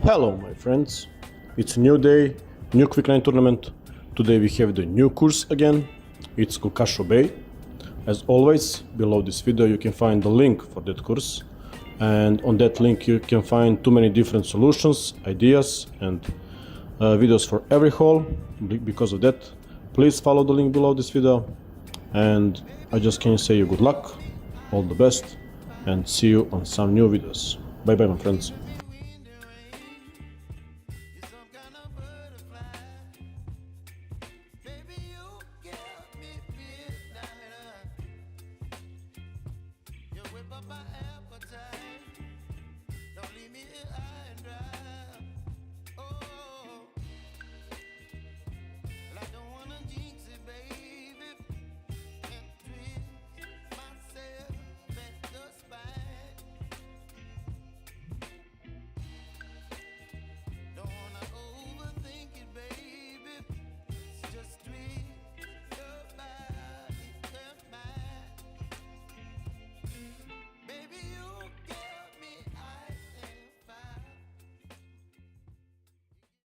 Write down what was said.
Hello my friends, it's a new day, new Quick 9 tournament. Today we have the new course again, it's Kokasho Bay. As always, below this video you can find the link for that course, and on that link you can find too many different solutions, ideas and videos for every hole. Because of that, please follow the link below this video, and I just can say you good luck, all the best, and see you on some new videos. Bye bye my friends.